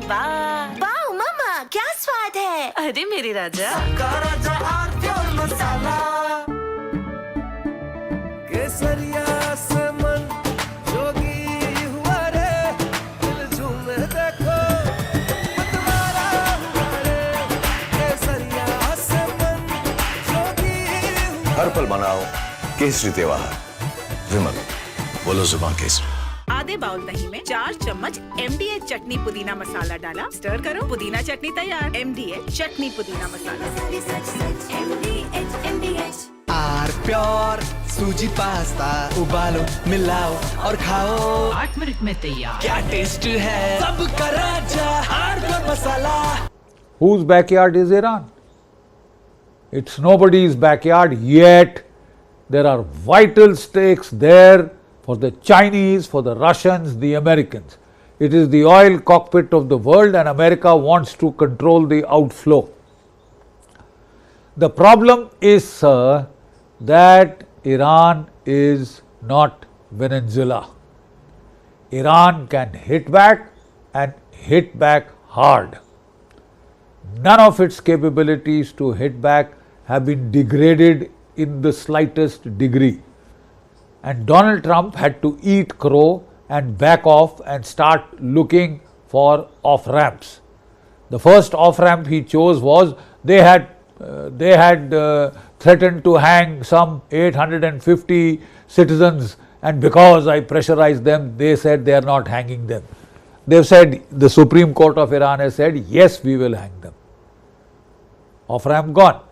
वाह वाह मम्मा, क्या स्वाद है। अरे मेरे राजा, राजा और प्योर मसाला केसरिया से मन जोगी हुआ रे, दिल झूमे देखो मतवारा हुआ रे, केसरिया से मन जोगी हुआ। हर पल मनाओ केसरी त्योहार। विमल, बोलो जुबान केसरी। आधे बाउल दही में 4 चम्मच MDH चटनी पुदीना मसाला डाला, स्टर करो, पुदीना चटनी तैयार। MDH चटनी पुदीना मसाला। आर प्योर सूजी पास्ता, उबालो मिलाओ और खाओ, 8 मिनट में तैयार। क्या टेस्ट है सबका राजा are pure masala. Whose backyard is Iran? It's nobody's backyard yet. There are vital stakes there for the Chinese, for the Russians, the Americans. It is the oil cockpit of the world and America wants to control the outflow. The problem is, sir, that Iran is not Venezuela. Iran can hit back and hit back hard. None of its capabilities to hit back have been degraded in the slightest degree. And Donald Trump had to eat crow and back off and start looking for off-ramps. The first off-ramp he chose was they had threatened to hang some 850 citizens, and because I pressurized them, they said they are not hanging them. They've said, the Supreme Court of Iran has said, yes, we will hang them. Off-ramp gone.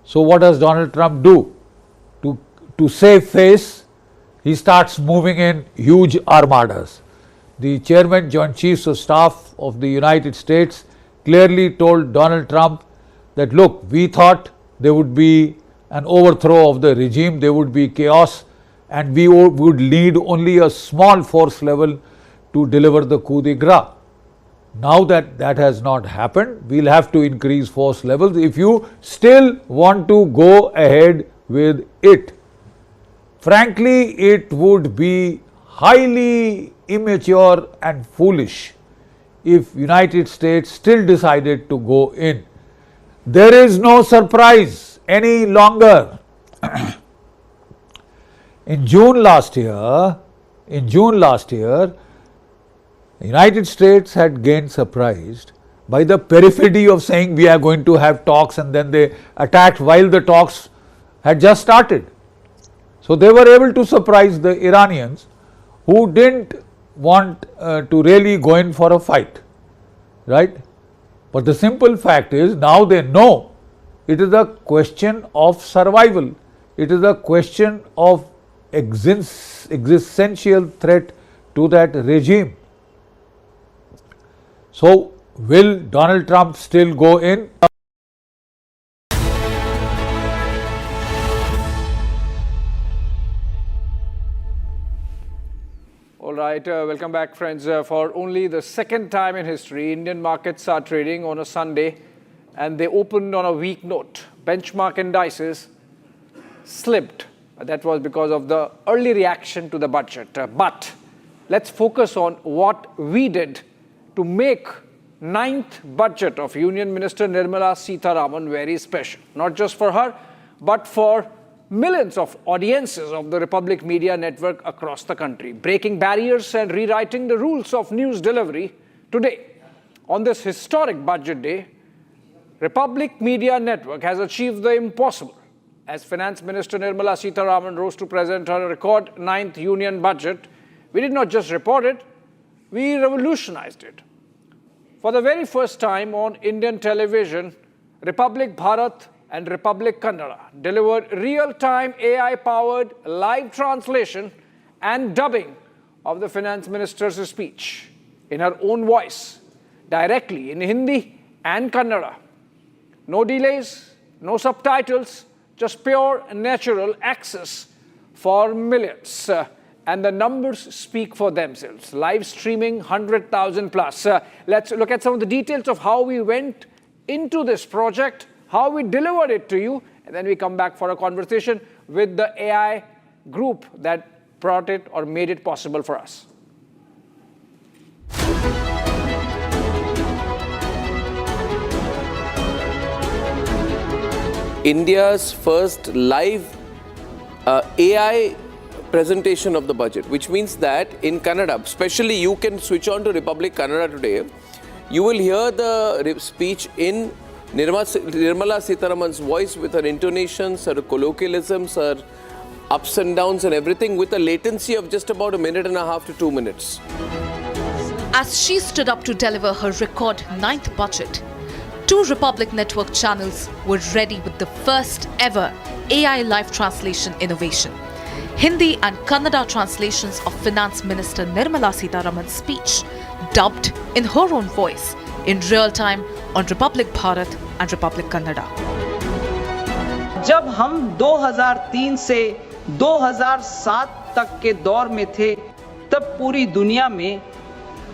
So what does Donald Trump do? To save face, he starts moving in huge armadas. The Chairman, Joint Chiefs of Staff of the United States clearly told Donald Trump that, look, we thought there would be an overthrow of the regime, there would be chaos, and we would need only a small force level to deliver the coup de grace. Now that that has not happened, we'll have to increase force levels if you still want to go ahead with it. Frankly, it would be highly immature and foolish if United States still decided to go in. There is no surprise any longer. In June last year, the United States had gained surprised by the perfidy of saying we are going to have talks, and then they attacked while the talks had just started. So they were able to surprise the Iranians who didn't want to really go in for a fight, right? But the simple fact is now they know it is a question of survival. It is a question of existential threat to that regime. So, will Donald Trump still go in? All right, welcome back, friends. For only the second time in history, Indian markets are trading on a Sunday and they opened on a weak note. Benchmark indices slipped. That was because of the early reaction to the budget. But let's focus on what we did to make 9th budget of Union Minister Nirmala Sitharaman very special. Not just for her, but for millions of audiences of the Republic Media Network across the country, breaking barriers and rewriting the rules of news delivery. Today, on this historic budget day, Republic Media Network has achieved the impossible. As Finance Minister Nirmala Sitharaman rose to present her record 9th Union budget, we did not just report it, we revolutionized it. For the very first time on Indian television, Republic Bharat and Republic Kannada delivered real-time AI-powered live translation and dubbing of the Finance Minister's speech in her own voice, directly in Hindi and Kannada. No delays, no subtitles, just pure natural access for millions. And the numbers speak for themselves. Live streaming 100,000 plus. Let's look at some of the details of how we went into this project, how we delivered it to you, and then we come back for a conversation with the AI group that brought it or made it possible for us. India's first live AI presentation of the budget, which means that in Kannada, especially you can switch on to Republic Kannada today, you will hear the speech in Nirmala Sitharaman's voice with her intonations, her colloquialisms, her ups and downs and everything with a latency of just about 1.5 to 2 minutes. As she stood up to deliver her record 9th budget, 2 Republic Network channels were ready with the first ever AI live translation innovation. Hindi and Kannada translations of Finance Minister Nirmala Sitharaman's speech, dubbed in her own voice in real time on Republic Bharat and Republic Kannada. जब हम 2003 से 2007 तक के दौर में थे, तब पूरी दुनिया में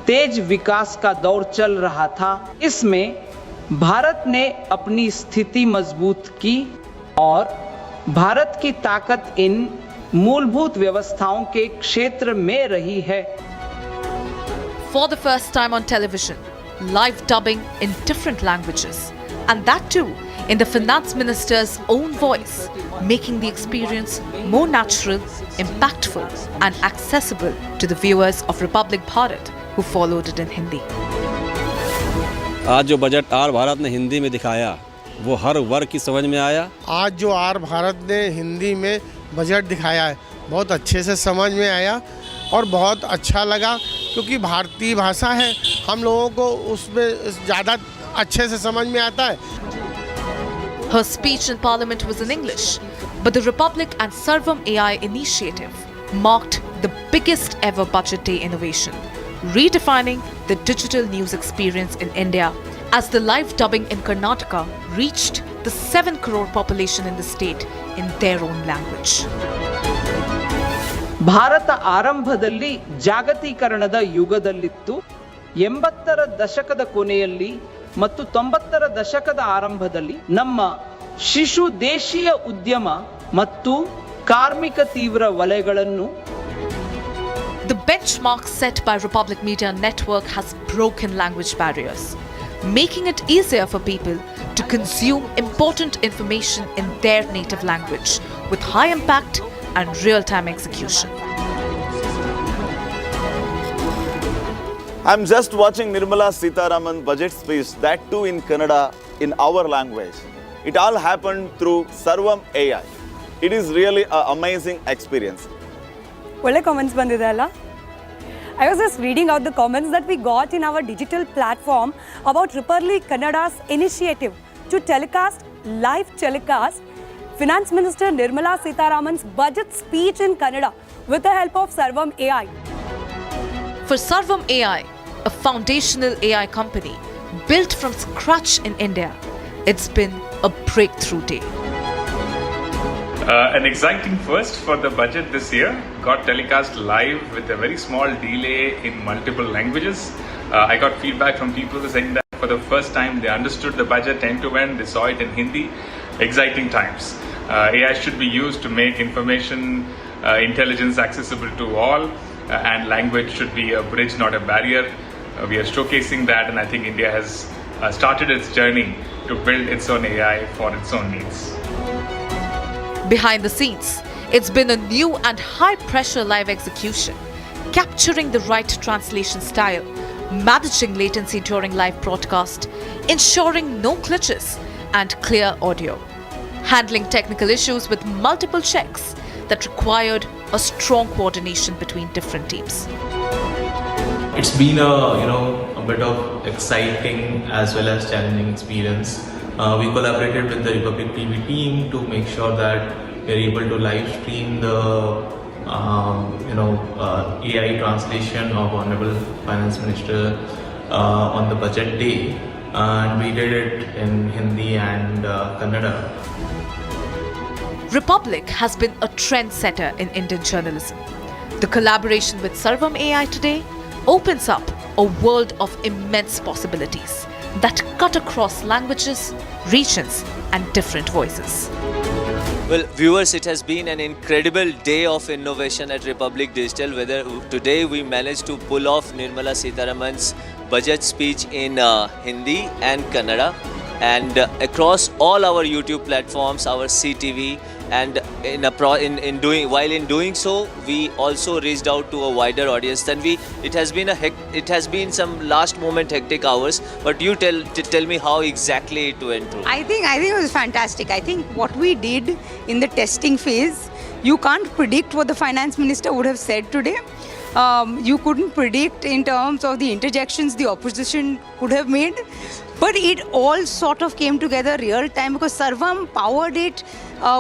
तेज विकास का दौर चल रहा था। इसमें भारत ने अपनी स्थिति मजबूत की और भारत की ताकत इन मूलभूत व्यवस्थाओं के क्षेत्र में रही है। For the first time on television, live dubbing in different languages, and that too in the Finance Minister's own voice, making the experience more natural, impactful and accessible to the viewers of Republic Bharat who followed it in Hindi. आज जो budget are Bharat ने हिंदी में दिखाया वो हर वर्ग की समझ में आया। आज जो आर भारत ने हिंदी में बजट दिखाया है बहुत अच्छे से समझ में आया और बहुत अच्छा लगा, क्योंकि भारतीय भाषा है, हम लोगों को उसमें ज़्यादा अच्छे से समझ में आता है। Her speech in Parliament was in English, but the Republic and Sarvam AI initiative marked the biggest ever budget day innovation, redefining the digital news experience in India as the live dubbing in Karnataka reached the 7 crore population in the state in their own language. Bharat ಆರಂಭದಲ್ಲಿ ಜಾಗತೀಕರಣದ ಯುಗದಲ್ಲಿತ್ತು. 80ರ ದಶಕದ ಕೊನೆಯಲ್ಲಿ ಮತ್ತು 90ರ ದಶಕದ ಆರಂಭದಲ್ಲಿ ನಮ್ಮ ಶಿಶು ದೇಶೀಯ ಉದ್ಯಮ ಮತ್ತು ಕಾರ್ಮಿಕ ತೀವ್ರ ವಲಯಗಳನ್ನು The benchmark set by Republic Media Network has broken language barriers, making it easier for people to consume important information in their native language with high impact and real-time execution. I'm just watching Nirmala Sitharaman budget speech, that too in Kannada, in our language. It all happened through Sarvam AI. It is really an amazing experience. ಒಳ್ಳೆ comments ಬಂದಿದೆ ಅಲ್ಲ. I was just reading out the comments that we got in our digital platform about Republic Kannada's initiative to live telecast Finance Minister Nirmala Sitharaman's budget speech in Kannada with the help of Sarvam AI. For Sarvam AI, a foundational AI company built from scratch in India, it's been a breakthrough day. An exciting first for the budget this year. Got telecast live with a very small delay in multiple languages. I got feedback from people saying that for the first time they understood the budget end to end. They saw it in Hindi. Exciting times. AI should be used to make information intelligence accessible to all, and language should be a bridge, not a barrier. We are showcasing that, and I think India has started its journey to build its own AI for its own needs. Behind the scenes, it's been a new and high-pressure live execution, capturing the right translation style, managing latency during live broadcast, ensuring no glitches and clear audio, handling technical issues with multiple checks that required a strong coordination between different teams. It's been a bit of exciting as well as challenging experience. We collaborated with the Republic TV team to make sure that we're able to live stream the AI translation of Honorable Finance Minister on the budget day, and we did it in Hindi and Kannada. Republic has been a trendsetter in Indian journalism. The collaboration with Sarvam AI today opens up a world of immense possibilities that cut across languages, regions, and different voices. Well, viewers, it has been an incredible day of innovation at Republic Digital. Whether today we managed to pull off Nirmala Sitharaman's budget speech in Hindi and Kannada. and across all our YouTube platforms, our CTV, and while in doing so, we also reached out to a wider audience than we. It has been some last moment hectic hours, but you tell me how exactly it went through. I think it was fantastic. I think what we did in the testing phase, you can't predict what the finance minister would have said today. You couldn't predict in terms of the interjections the opposition could have made. But it all sort of came together real time because Sarvam powered it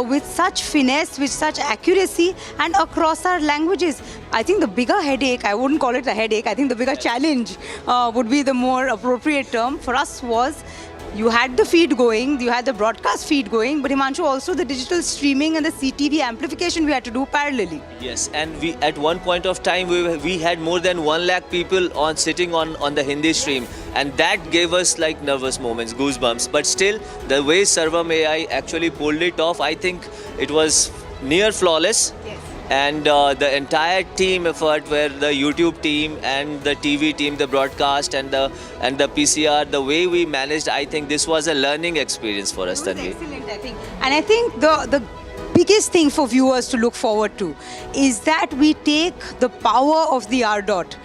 with such finesse, with such accuracy and across our languages. I think the bigger headache, I wouldn't call it a headache, I think the bigger challenge would be the more appropriate term for us was you had the feed going, you had the broadcast feed going, but Himanshu also the digital streaming and the CTV amplification we had to do parallelly. Yes, and we at one point of time we had more than 1 lakh people sitting on the Hindi stream, and that gave us like nervous moments, goosebumps. But still, the way Sarvam AI actually pulled it off, I think it was near flawless. Yes. And the entire team effort, where the YouTube team and the TV team, the broadcast and the PCR, the way we managed, I think this was a learning experience for us. Excellent, I think. And I think the biggest thing for viewers to look forward to is that we take the power of the R dot,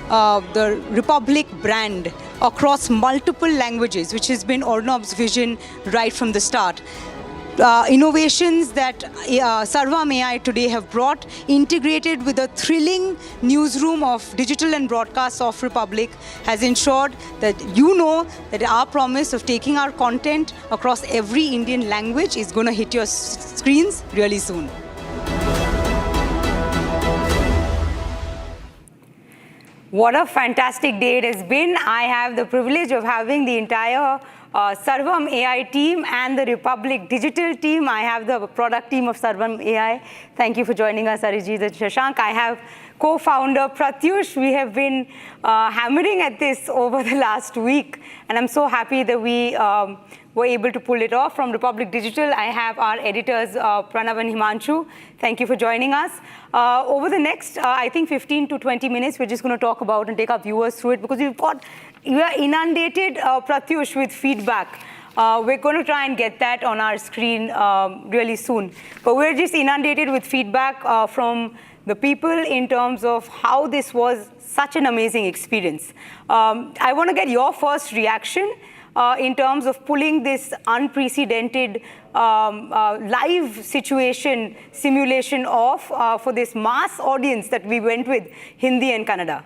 the Republic brand, across multiple languages, which has been Arnab's vision right from the start. Innovations that Sarvam AI today have brought, integrated with a thrilling newsroom of digital and broadcast of Republic, has ensured that that our promise of taking our content across every Indian language is going to hit your screens really soon. What a fantastic day it has been. I have the privilege of having the entire Sarvam AI team and the Republic digital team. I have the product team of Sarvam AI. Thank you for joining us, Arijit and Shashank. I have co-founder Pratyush. We have been hammering at this over the last week, and I'm so happy that we were able to pull it off. From Republic Digital, I have our editors, Pranav and Himanshu. Thank you for joining us. Over the next, I think, 15 to 20 minutes, we're just going to talk about and take our viewers through it because we are inundated, Pratyush, with feedback. We're going to try and get that on our screen really soon. But we're just inundated with feedback from the people in terms of how this was such an amazing experience. I want to get your first reaction in terms of pulling this unprecedented live situation simulation off for this mass audience that we went with, Hindi and Kannada.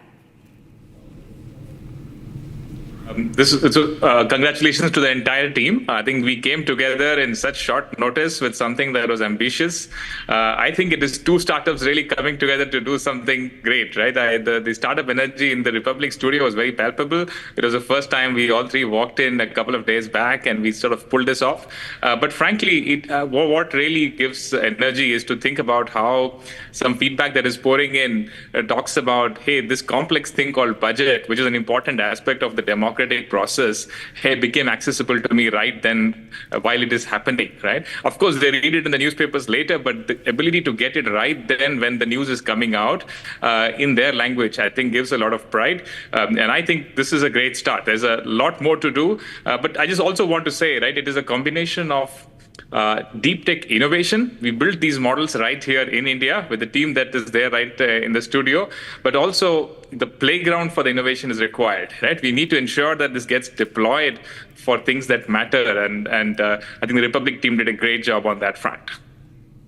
Congratulations to the entire team. I think we came together in such short notice with something that was ambitious. I think it is two startups really coming together to do something great, right? The startup energy in the Republic studio was very palpable. It was the first time we all three walked in a couple of days back and we sort of pulled this off. But frankly, what really gives energy is to think about how some feedback that is pouring in talks about, hey, this complex thing called budget, which is an important aspect of the democratic process, became accessible to me right then while it is happening, right? Of course, they read it in the newspapers later, but the ability to get it right then when the news is coming out in their language, I think gives a lot of pride. And I think this is a great start. There's a lot more to do. But I just also want to say, right, it is a combination of deep tech innovation. We built these models right here in India with the team that is there right in the studio, but also the playground for the innovation is required, right? We need to ensure that this gets deployed for things that matter. And I think the Republic team did a great job on that front.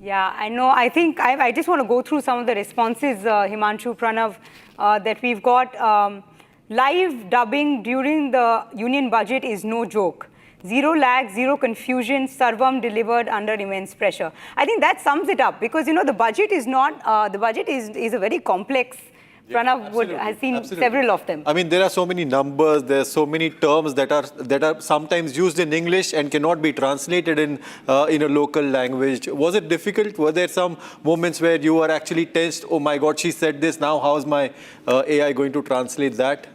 Yeah, I know. I think I just want to go through some of the responses, Himanshu, Pranav, that we've got. Live dubbing during the union budget is no joke. Zero lag, zero confusion, Sarvam delivered under immense pressure. I think that sums it up because, the budget is not, the budget is a very complex. Pranav has seen several of them. I mean, there are so many numbers, there are so many terms that are sometimes used in English and cannot be translated in a local language. Was it difficult? Were there some moments where you were actually tensed? Oh my God, she said this. Now how is my AI going to translate that?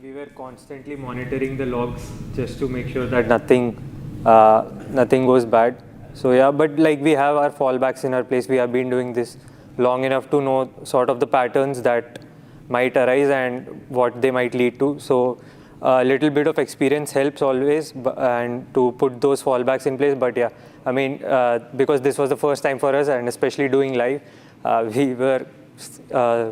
We were constantly monitoring the logs just to make sure that nothing goes bad. So yeah, but like we have our fallbacks in our place. We have been doing this long enough to know sort of the patterns that might arise and what they might lead to. So a little bit of experience helps always, and to put those fallbacks in place. But yeah, I mean, because this was the first time for us, and especially doing live, we were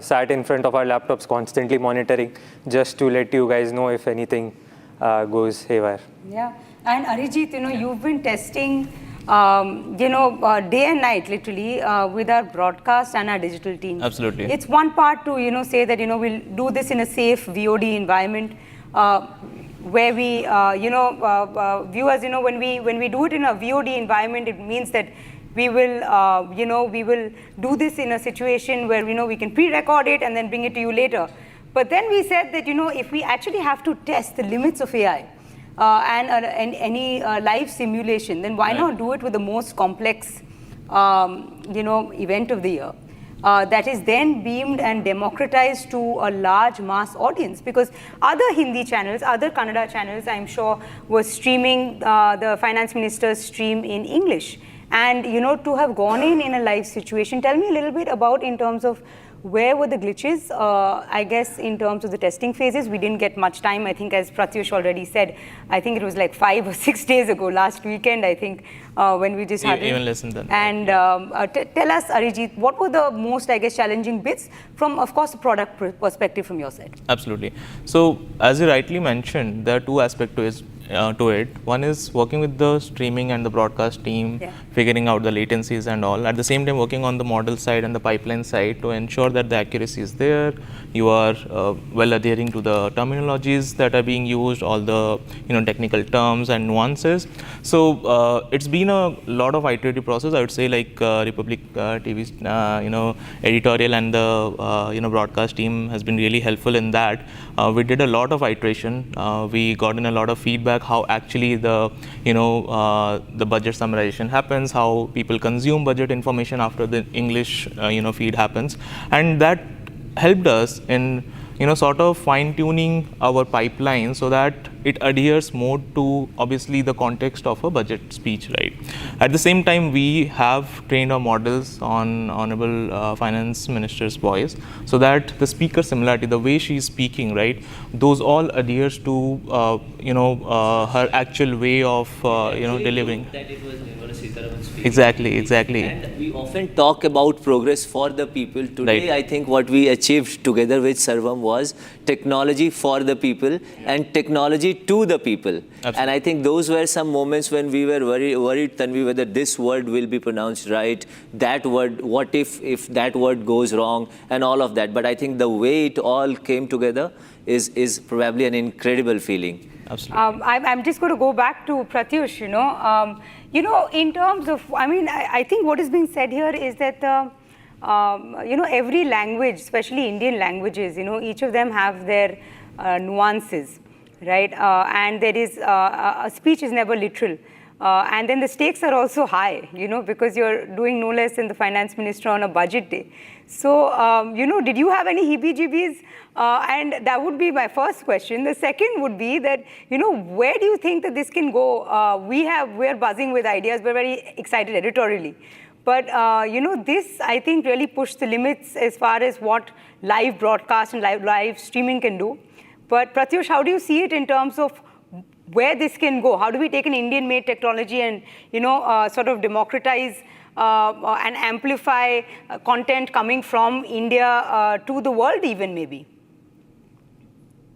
sat in front of our laptops constantly monitoring, just to let you guys know if anything goes haywire. Yeah, and Arijit, you've been testing, day and night, literally, with our broadcast and our digital team. Absolutely. It's one part to, say that, we'll do this in a safe VOD environment, where we, viewers, when we do it in a VOD environment, it means that we will, we will do this in a situation where, we can pre-record it and then bring it to you later. But then we said that, if we actually have to test the limits of AI and any live simulation, then why not do it with the most complex, event of the year? That is then beamed and democratized to a large mass audience, because other Hindi channels, other Kannada channels, I'm sure, were streaming the finance minister's stream in English. And, to have gone in a live situation, tell me a little bit about in terms of where were the glitches? I guess in terms of the testing phases, we didn't get much time. I think, as Pratyush already said, I think it was like 5 or 6 days ago, last weekend, I think, when we just had it. Even less than that. And tell us, Arijit, what were the most, I guess, challenging bits from, of course, the product perspective from your side? Absolutely. So, as you rightly mentioned, there are two aspects to it. One is working with the streaming and the broadcast team, figuring out the latencies and all. At the same time, working on the model side and the pipeline side to ensure that the accuracy is there. You are well adhering to the terminologies that are being used, all the technical terms and nuances. So it's been a lot of iterative process. I would say, like Republic TV's editorial and the broadcast team has been really helpful in that. We did a lot of iteration. We got in a lot of feedback how actually the the budget summarization happens, how people consume budget information after the English feed happens, and that helped us in sort of fine-tuning our pipeline so that it adheres more to obviously the context of a budget speech, right? At the same time, we have trained our models on Honorable Finance Minister's voice so that the speaker similarity, the way she's speaking, right, those all adheres to her actual way of delivering. That it was Nirmala Sitharaman's speech. Exactly. And we often talk about progress for the people. Today, I think what we achieved together with Sarvam was technology for the people and technology to the people. Absolutely. And I think those were some moments when we were worried, Tanvi, whether this word will be pronounced right, that word, what if that word goes wrong, and all of that. But I think the way it all came together is probably an incredible feeling. Absolutely. I'm just going to go back to Pratyush, in terms of, I think what is being said here is that, every language, especially Indian languages, each of them have their nuances, right? And there is, a speech is never literal. And then the stakes are also high, because you're doing no less than the finance minister on a budget day. So, did you have any heebie-jeebies? And that would be my first question. The second would be that, where do you think that this can go? We're buzzing with ideas. We're very excited editorially. But, this, I think, really pushed the limits as far as what live broadcast and live streaming can do. But, Pratyush, how do you see it in terms of where this can go? How do we take an Indian-made technology and, sort of democratize and amplify content coming from India to the world even, maybe?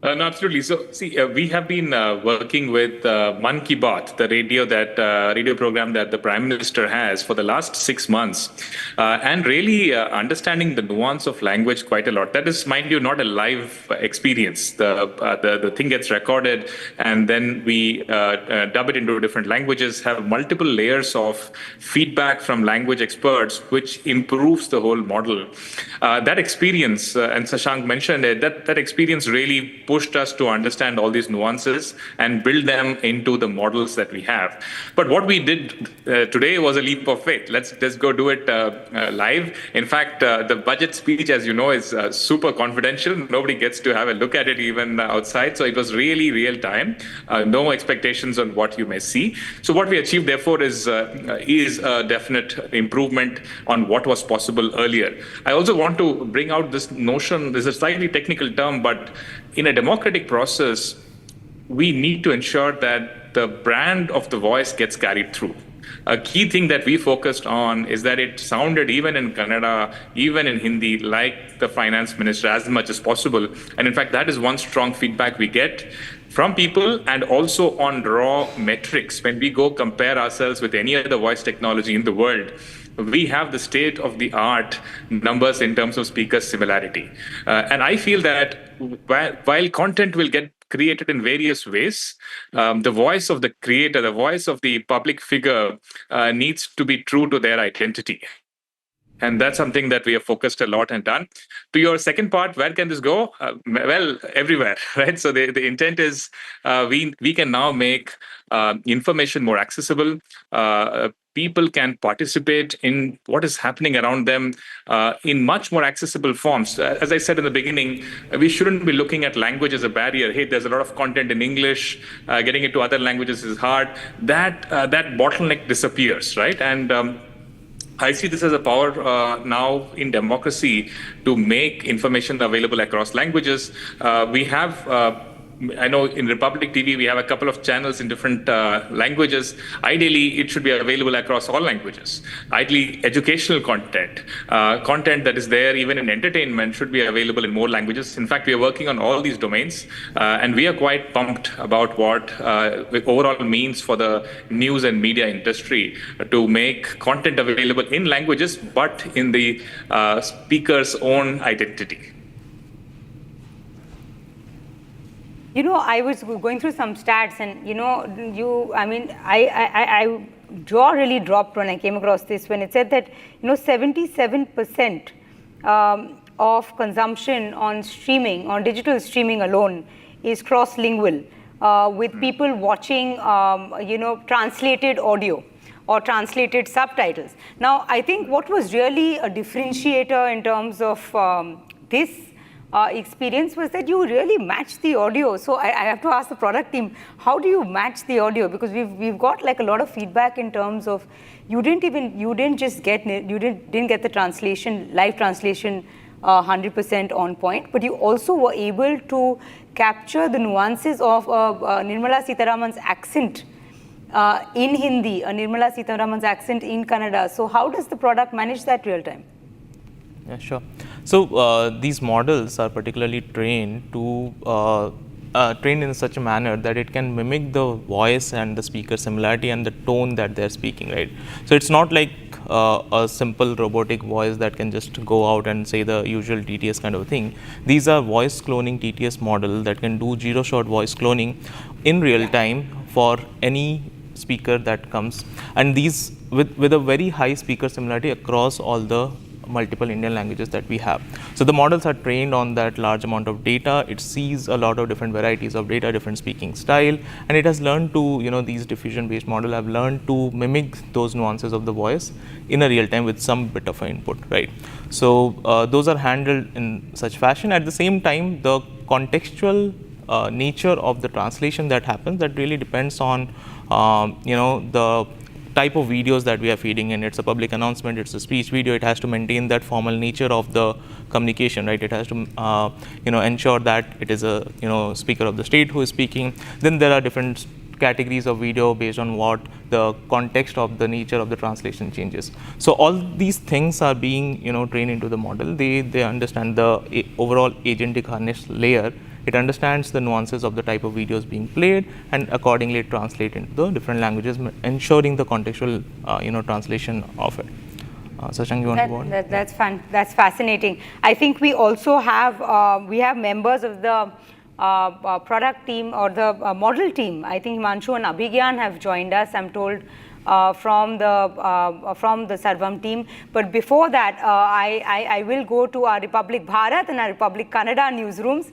No, absolutely. So, see, we have been working with Man Ki Baat, the radio program that the Prime Minister has for the last 6 months, and really understanding the nuance of language quite a lot. That is, mind you, not a live experience. The thing gets recorded, and then we dub it into different languages, have multiple layers of feedback from language experts, which improves the whole model. That experience, and Shashank mentioned it, that experience really pushed us to understand all these nuances and build them into the models that we have. But what we did today was a leap of faith. Let's just go do it live. In fact, the budget speech, as you know, is super confidential. Nobody gets to have a look at it even outside. So it was really real time. No expectations on what you may see. So what we achieved, therefore, is a definite improvement on what was possible earlier. I also want to bring out this notion. This is a slightly technical term, but in a democratic process, we need to ensure that the brand of the voice gets carried through. A key thing that we focused on is that it sounded, even in Kannada, even in Hindi, like the finance minister as much as possible. And in fact, that is one strong feedback we get from people, and also on raw metrics. When we go compare ourselves with any other voice technology in the world, we have the state-of-the-art numbers in terms of speaker similarity. And I feel that while content will get created in various ways, the voice of the creator, the voice of the public figure needs to be true to their identity. And that's something that we have focused a lot and done. To your second part, where can this go? Well, everywhere, right? So the intent is we can now make information more accessible. People can participate in what is happening around them in much more accessible forms. As I said in the beginning, we shouldn't be looking at language as a barrier. Hey, there's a lot of content in English. Getting it to other languages is hard. That bottleneck disappears, right? And I see this as a power now in democracy to make information available across languages. We have, I know in Republic TV, we have a couple of channels in different languages. Ideally, it should be available across all languages. Ideally, educational content, content that is there even in entertainment should be available in more languages. In fact, we are working on all these domains, and we are quite pumped about what it overall means for the news and media industry to make content available in languages, but in the speaker's own identity. You know, I was going through some stats, and I jaw really dropped when I came across this, when it said that 77% of consumption on streaming, on digital streaming alone, is cross-lingual, with people watching translated audio or translated subtitles. Now, I think what was really a differentiator in terms of this experience was that you really match the audio. So I have to ask the product team, how do you match the audio? Because we've got like a lot of feedback in terms of you didn't get the translation, live translation 100% on point, but you also were able to capture the nuances of Nirmala Sitharaman's accent in Hindi, Nirmala Sitharaman's accent in Kannada. So how does the product manage that real time? Yeah, sure. So these models are particularly trained to trained in such a manner that it can mimic the voice and the speaker similarity and the tone that they're speaking, right? So it's not like a simple robotic voice that can just go out and say the usual TTS kind of thing. These are voice cloning TTS model that can do zero-shot voice cloning in real time for any speaker that comes, and these with a very high speaker similarity across all the multiple Indian languages that we have. So the models are trained on that large amount of data. It sees a lot of different varieties of data, different speaking style, and it has learned to, these diffusion-based models have learned to mimic those nuances of the voice in a real time with some bit of input, right? So those are handled in such fashion. At the same time, the contextual nature of the translation that happens, that really depends on, the type of videos that we are feeding in. It's a public announcement, it's a speech video, it has to maintain that formal nature of the communication, right? It has to ensure that it is a speaker of the state who is speaking. Then there are different categories of video based on what the context of the nature of the translation changes. So all these things are being trained into the model. They understand the overall agentic harness layer. It understands the nuances of the type of videos being played, and accordingly translate into the different languages, ensuring the contextual translation of it. Sashang, you want to go on? That's fascinating. I think we also have members of the product team or the model team. I think Himanshu and Abhigyan have joined us, I'm told, from the Sarvam team. But before that, I will go to our Republic Bharat and our Republic Kannada newsrooms.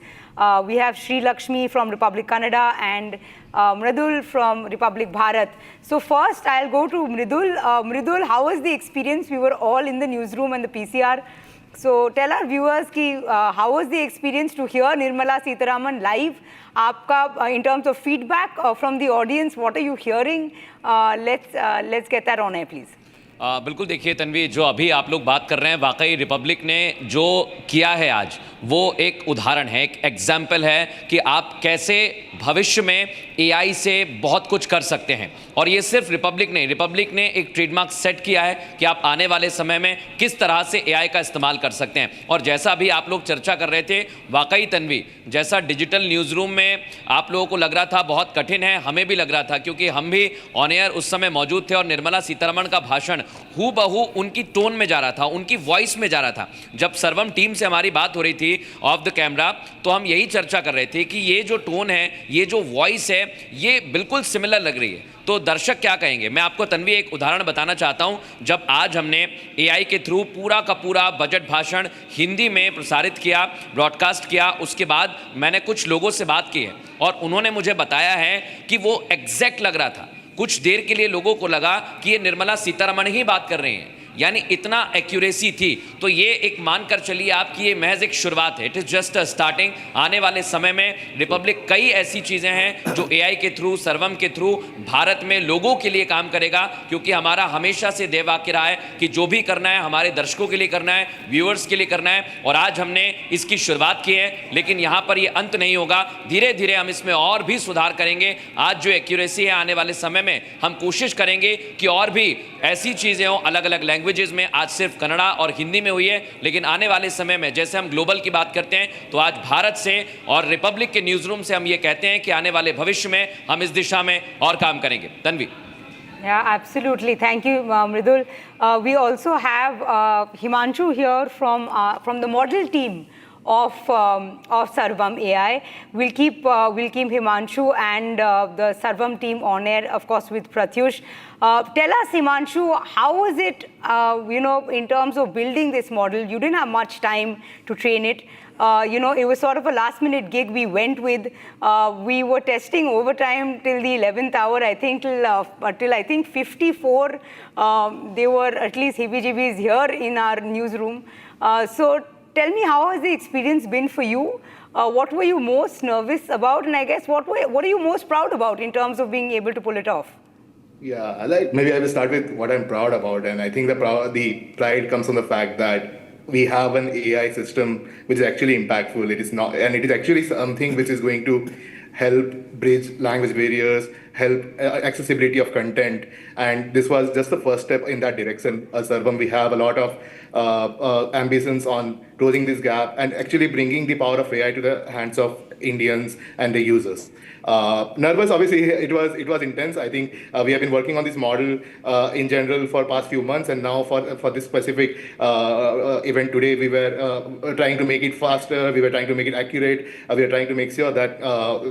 We have Sri Lakshmi from Republic Kannada and Mridul from Republic Bharat. So first, I'll go to Mridul. Mridul, how was the experience? We were all in the newsroom and the PCR. So tell our viewers how was the experience to hear Nirmala Sitharaman live? Aapka, in terms of feedback from the audience, what are you hearing? Let's get that on air, please. बिल्कुल देखिए तन्वी, जो अभी आप लोग बात कर रहे हैं, वाकई रिपब्लिक ने जो किया है आज वो एक उदाहरण है, एक एग्जाम्पल है कि आप कैसे भविष्य में एआई से बहुत कुछ कर सकते हैं। और ये सिर्फ रिपब्लिक नहीं, रिपब्लिक ने एक ट्रेडमार्क सेट किया है कि आप आने वाले समय में किस तरह से एआई का इस्तेमाल कर सकते हैं। और जैसा भी आप लोग चर्चा कर रहे थे, वाकई तन्वी, जैसा डिजिटल न्यूज़ रूम में आप लोगों को लग रहा था बहुत कठिन है, हमें भी लग रहा था, क्योंकि हम भी ऑन एयर उस समय मौजूद थे और निर्मला सीतारमण का भाषण हूबहू उनकी टोन में जा रहा था, उनकी वॉइस में जा रहा था। जब सर्वम टीम से हमारी बात हो रही थी ऑफ द कैमरा, तो हम यही चर्चा कर रहे थे कि ये जो टोन है, ये जो वॉइस है, ये बिल्कुल सिमिलर लग रही है। तो दर्शक क्या कहेंगे? मैं आपको तन्वी एक उदाहरण बताना चाहता हूं। जब आज हमने एआई के थ्रू पूरा का पूरा बजट भाषण हिंदी में प्रसारित किया, ब्रॉडकास्ट किया, उसके बाद मैंने कुछ लोगों से बात की है और उन्होंने मुझे बताया है कि वो एग्जैक्ट लग रहा था। कुछ देर के लिए लोगों को लगा कि ये निर्मला सीतारमण ही बात कर रही हैं, यानी इतना एक्यूरेसी थी। तो ये एक मानकर चलिए आप कि ये महज एक शुरुआत है, it is just a starting. आने वाले समय में रिपब्लिक कई ऐसी चीज़ें हैं जो एआई के थ्रू, सर्वम के थ्रू भारत में लोगों के लिए काम करेगा, क्योंकि हमारा हमेशा से देव वाक्य रहा है कि जो भी करना है हमारे दर्शकों के लिए करना है, व्यूअर्स के लिए करना है। और आज हमने इसकी शुरुआत की है, लेकिन यहाँ पर ये अंत नहीं होगा। धीरे धीरे हम इसमें और भी सुधार करेंगे। आज जो एक्यूरेसी है, आने वाले समय में हम कोशिश करेंगे कि और भी ऐसी चीज़ें हों अलग अलग लैंग्वेजेस में। आज सिर्फ कन्नड़ा और हिंदी में हुई है, लेकिन आने वाले समय में जैसे हम ग्लोबल की बात करते हैं, तो आज भारत से और रिपब्लिक के न्यूज़ रूम से हम ये कहते हैं कि आने वाले भविष्य में हम इस दिशा में और काम करेंगे। Tanvi. Yeah, absolutely. Thank you, Mridul. We also have Himanshu here from the model team of Sarvam AI. We'll keep Himanshu and the Sarvam team on air, of course, with Pratyush. Tell us, Himanshu, how was it, in terms of building this model? You didn't have much time to train it. It was sort of a last-minute gig we went with. We were testing overtime till the 11th hour, I think, till I think 54. There were at least heebie-jeebies here in our newsroom. So tell me, how has the experience been for you? What were you most nervous about? And I guess, what are you most proud about in terms of being able to pull it off? Yeah, maybe I will start with what I'm proud about. And I think the pride comes from the fact that we have an AI system which is actually impactful. It is not, and it is actually something which is going to help bridge language barriers, help accessibility of content. And this was just the first step in that direction. As Sarvam, we have a lot of ambitions on closing this gap and actually bringing the power of AI to the hands of Indians and the users. Nervous, obviously, it was intense. I think we have been working on this model in general for past few months, and now for this specific event today, we were trying to make it faster. We were trying to make it accurate. We were trying to make sure that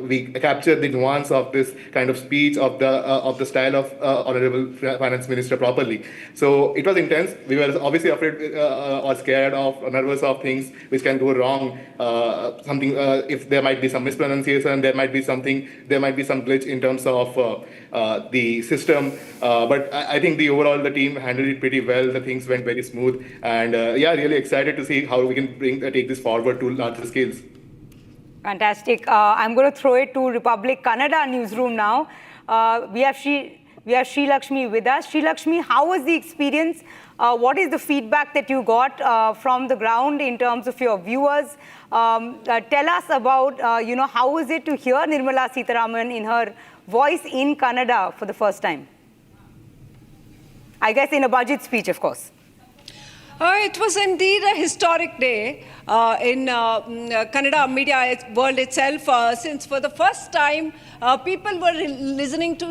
we capture the nuance of this kind of speech of the style of Honorable Finance Minister properly. So it was intense. We were obviously afraid or scared of, nervous of things which can go wrong. Something if there might be some mispronunciation, there might be some glitch in terms of the system. But I think the team handled it pretty well. The things went very smooth, and really excited to see how we can take this forward to larger scales. Fantastic. I'm going to throw it to Republic Kannada newsroom now. We have Sri Lakshmi with us. Sri Lakshmi, how was the experience? What is the feedback that you got from the ground in terms of your viewers? Tell us about, how was it to hear Nirmala Sitharaman in her voice in Kannada for the first time? I guess in a budget speech, of course. It was indeed a historic day in Kannada media world itself, since for the first time people were listening to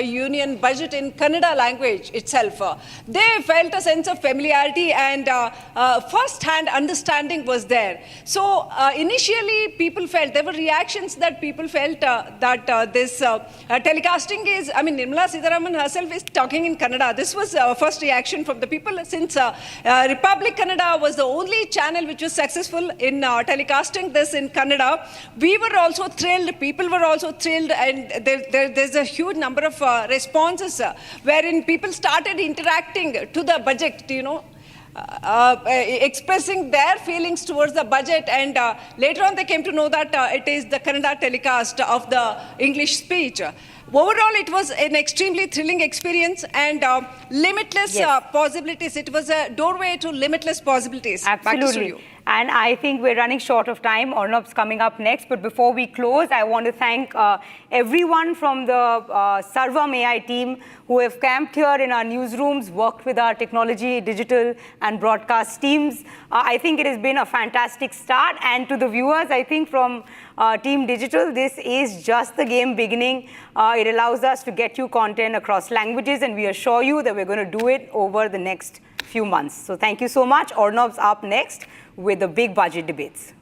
union budget in Kannada language itself. They felt a sense of familiarity and first-hand understanding was there. So initially people felt, there were reactions that people felt that this telecasting is, Nirmala Sitharaman herself is talking in Kannada. This was first reaction from the people, since Republic Kannada was the only channel which was successful in telecasting this in Kannada. We were also thrilled, people were also thrilled, and there's a huge number of responses wherein people started interacting to the budget, expressing their feelings towards the budget, and later on they came to know that it is the Kannada telecast of the English speech. overall, it was an extremely thrilling experience and limitless possibilities. It was a doorway to limitless possibilities. Back to Absolutely. studio. And I think we're running short of time. Arnab's coming up next. But before we close, I want to thank everyone from the Sarvam AI team who have camped here in our newsrooms, worked with our technology, digital and broadcast teams. I think it has been a fantastic start. And to the viewers, I think from Team Digital, this is just the game beginning. It allows us to get you content across languages, and we assure you that we're going to do it over the next few months. So thank you so much. Arnab's up next with the big budget debates.